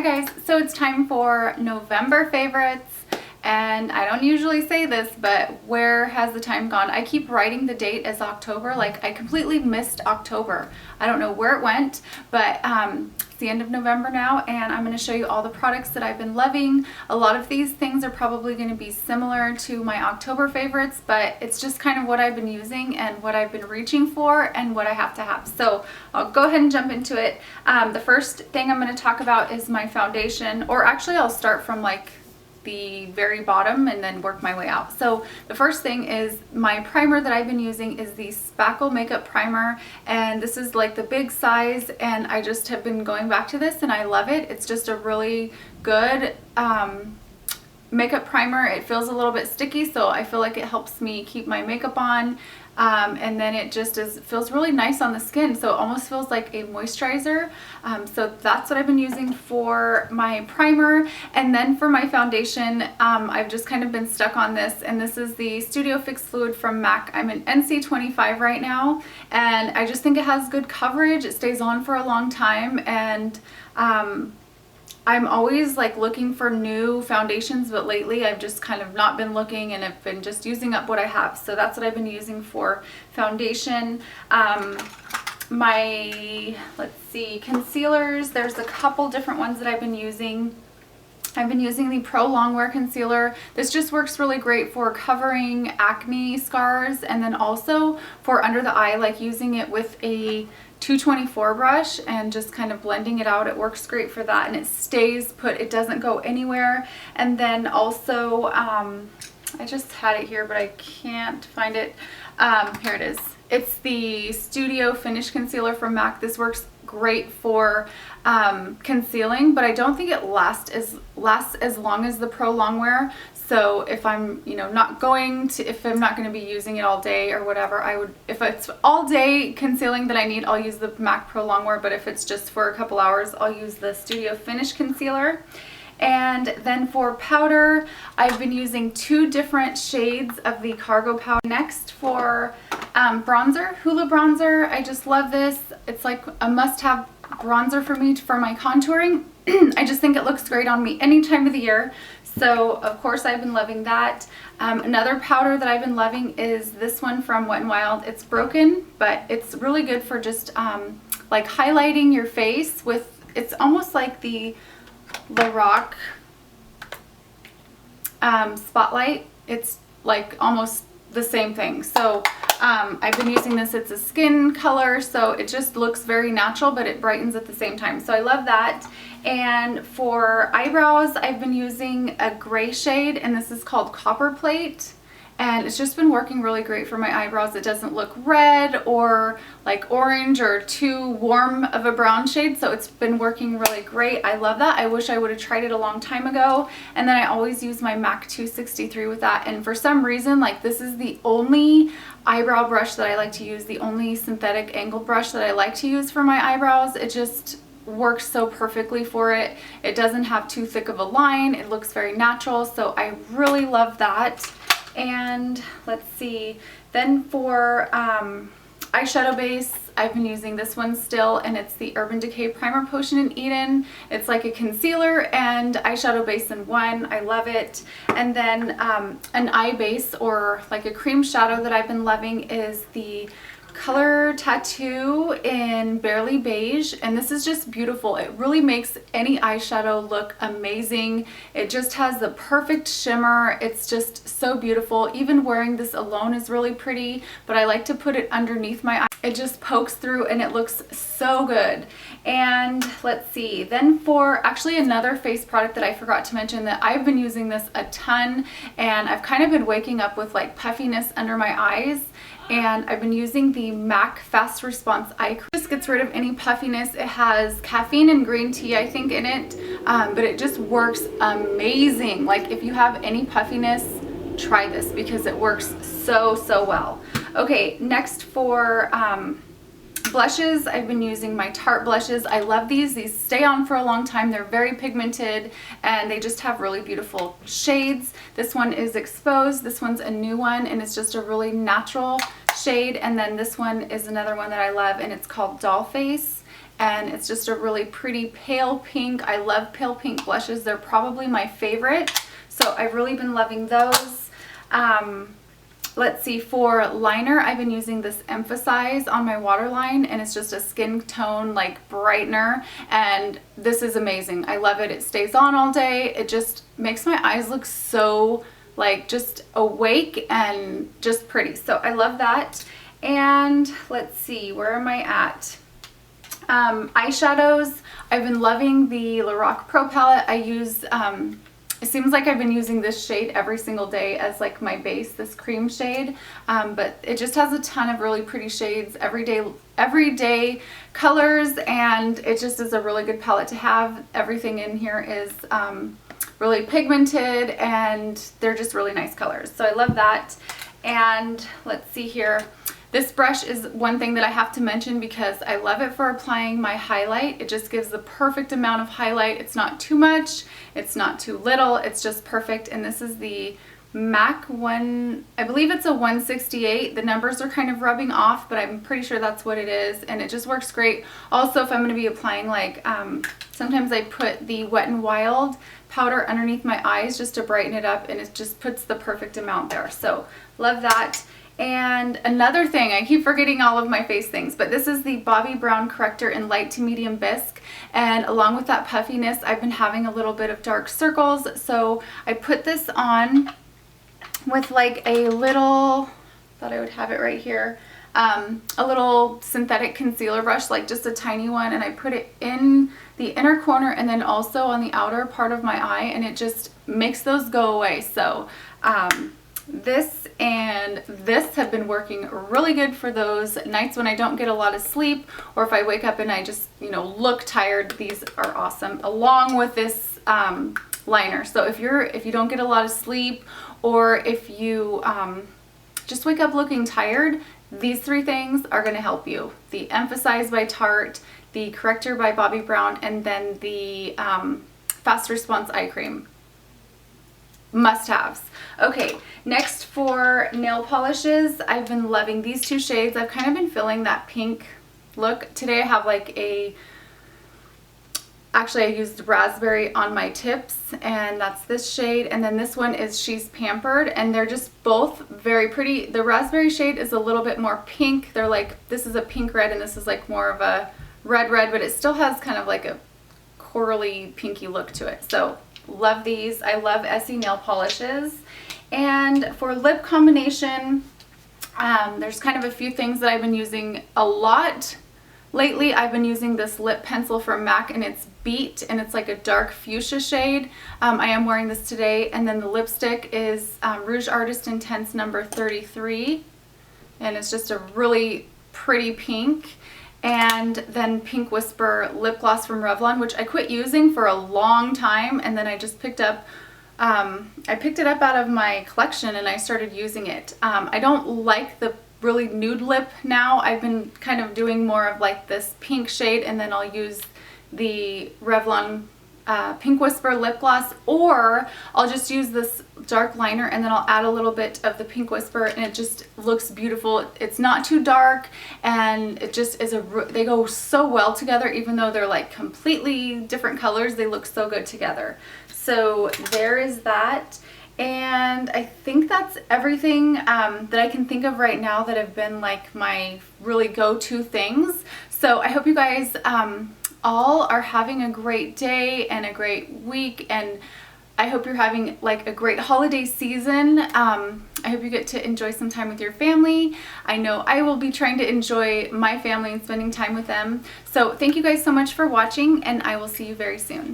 Hi guys, so it's time for November favorites, and I don't usually say this, but where has the time gone? I keep writing the date as October, like I completely missed October. I don't know where it went, but it's the end of November now, and I'm going to show you all the products that I've been loving. A lot of these things are probably going to be similar to my October favorites, but it's just kind of what I've been using and what I've been reaching for and what I have to have. So I'll go ahead and jump into it. The first thing I'm going to talk about is my foundation, or actually I'll start from like the very bottom and then work my way out. So the first thing is my primer that I've been using is the Spackle Makeup Primer, and this is like the big size, and I just have been going back to this and I love it. It's just a really good makeup primer. It feels a little bit sticky, so I feel like it helps me keep my makeup on. And then it just feels really nice on the skin, so it almost feels like a moisturizer. So that's what I've been using for my primer. And then for my foundation, I've just kind of been stuck on this, and this is the Studio Fix Fluid from MAC. I'm in NC25 right now, and I just think it has good coverage. It stays on for a long time, and I'm always like looking for new foundations, but lately I've just kind of not been looking and I've been just using up what I have. So that's what I've been using for foundation. Let's see, concealers, there's a couple different ones that I've been using. I've been using the Pro Longwear Concealer. This just works really great for covering acne scars, and then also for under the eye, like using it with a 224 brush and just kind of blending it out. It works great for that, and it stays put. It doesn't go anywhere. And then also, I just had it here, but I can't find it. Here it is. It's the Studio Finish Concealer from MAC. This works great for concealing, but I don't think it lasts as long as the Pro Longwear. So if I'm, if I'm not going to be using it all day or whatever, if it's all day concealing that I need, I'll use the MAC Pro Longwear, but if it's just for a couple hours, I'll use the Studio Finish Concealer. And then for powder, I've been using two different shades of the Cargo Powder. Next for bronzer, Hoola bronzer. I just love this. It's like a must-have bronzer for me for my contouring. I just think it looks great on me any time of the year. So of course I've been loving that. Another powder that I've been loving is this one from Wet n Wild. It's broken, but it's really good for just like highlighting your face with, it's almost like the Lorac Spotlight. It's like almost the same thing. So I've been using this. It's a skin color, so it just looks very natural, but it brightens at the same time. So I love that. And for eyebrows, I've been using a gray shade, and this is called Copper Plate. And it's just been working really great for my eyebrows. It doesn't look red or like orange or too warm of a brown shade, so it's been working really great. I love that. I wish I would have tried it a long time ago. And then I always use my MAC 263 with that. And for some reason, like, this is the only eyebrow brush that I like to use, the only synthetic angle brush that I like to use for my eyebrows. It just works so perfectly for it. It doesn't have too thick of a line. It looks very natural, so I really love that. And let's see, then for eyeshadow base, I've been using this one still, and it's the Urban Decay Primer Potion in Eden. It's like a concealer and eyeshadow base in one. I love it. And then an eye base, or like a cream shadow that I've been loving, is the Color Tattoo in Barely Beige, and this is just beautiful. It really makes any eyeshadow look amazing. It just has the perfect shimmer. It's just so beautiful. Even wearing this alone is really pretty, but I like to put it underneath my eye. It just pokes through and it looks so good. And let's see, then for actually another face product that I forgot to mention, that I've been using this a ton, and I've kind of been waking up with like puffiness under my eyes, and I've been using the MAC Fast Response Eye Cream. It just gets rid of any puffiness. It has caffeine and green tea, I think, in it, but it just works amazing. Like, if you have any puffiness, try this because it works so well. Okay, next for blushes, I've been using my Tarte blushes. I love these. These stay on for a long time. They're very pigmented, and they just have really beautiful shades. This one is Exposed. This one's a new one, and it's just a really natural shade. And then this one is another one that I love, and it's called Doll Face. and it's just a really pretty pale pink. I love pale pink blushes. They're probably my favorite, so I've really been loving those. Let's see, for liner, I've been using this Emphasize on my waterline, and it's just a skin tone like brightener, and this is amazing. I love it. It stays on all day. It just makes my eyes look so like just awake and just pretty. So I love that. And let's see, where am I at? Eyeshadows, I've been loving the Lorac Pro palette. I use it seems like I've been using this shade every single day as like my base, this cream shade, but it just has a ton of really pretty shades, everyday colors, and it just is a really good palette to have. Everything in here is really pigmented, and they're just really nice colors, so I love that. And let's see here. This brush is one thing that I have to mention because I love it for applying my highlight. It just gives the perfect amount of highlight. It's not too much, it's not too little, it's just perfect. And this is the MAC one, I believe it's a 168. The numbers are kind of rubbing off, but I'm pretty sure that's what it is, and it just works great. Also, if I'm going to be applying like, sometimes I put the Wet n Wild powder underneath my eyes just to brighten it up, and it just puts the perfect amount there. So love that. And another thing, I keep forgetting all of my face things, but this is the Bobbi Brown corrector in light to medium bisque, and along with that puffiness, I've been having a little bit of dark circles, so I put this on with like a little, thought I would have it right here, a little synthetic concealer brush, like just a tiny one, and I put it in the inner corner and then also on the outer part of my eye, and it just makes those go away. So this and this have been working really good for those nights when I don't get a lot of sleep, or if I wake up and I just, you know, look tired. These are awesome, along with this liner. So if you don't get a lot of sleep, or if you just wake up looking tired, these three things are going to help you. The Emphasize by Tarte, the Corrector by Bobbi Brown, and then the Fast Response Eye Cream. Must-haves. Okay, next for nail polishes, I've been loving these two shades. I've kind of been feeling that pink look. Today I have like actually I used raspberry on my tips, and that's this shade, and then this one is She's Pampered, and they're just both very pretty. The raspberry shade is a little bit more pink. They're like, this is a pink red and this is like more of a red, but it still has kind of like a corally pinky look to it. So love these. I love Essie nail polishes. And for lip combination, there's kind of a few things that I've been using a lot lately. I've been using this lip pencil from MAC, and it's Beat, and it's like a dark fuchsia shade. I am wearing this today. And then the lipstick is Rouge Artist Intense number 33, and it's just a really pretty pink. And then Pink Whisper lip gloss from Revlon, which I quit using for a long time, and then I just picked up, I picked it up out of my collection and I started using it. I don't like the really nude lip now. I've been kind of doing more of like this pink shade, and then I'll use the Revlon Pink Whisper lip gloss, or I'll just use this dark liner and then I'll add a little bit of the Pink Whisper, and it just looks beautiful. It's not too dark, and it just is they go so well together. Even though they're like completely different colors, they look so good together. So there is that. And I think that's everything that I can think of right now that have been like my really go-to things. So I hope you guys all are having a great day and a great week, and I hope you're having like a great holiday season. I hope you get to enjoy some time with your family. I know I will be trying to enjoy my family and spending time with them. So thank you guys so much for watching, and I will see you very soon.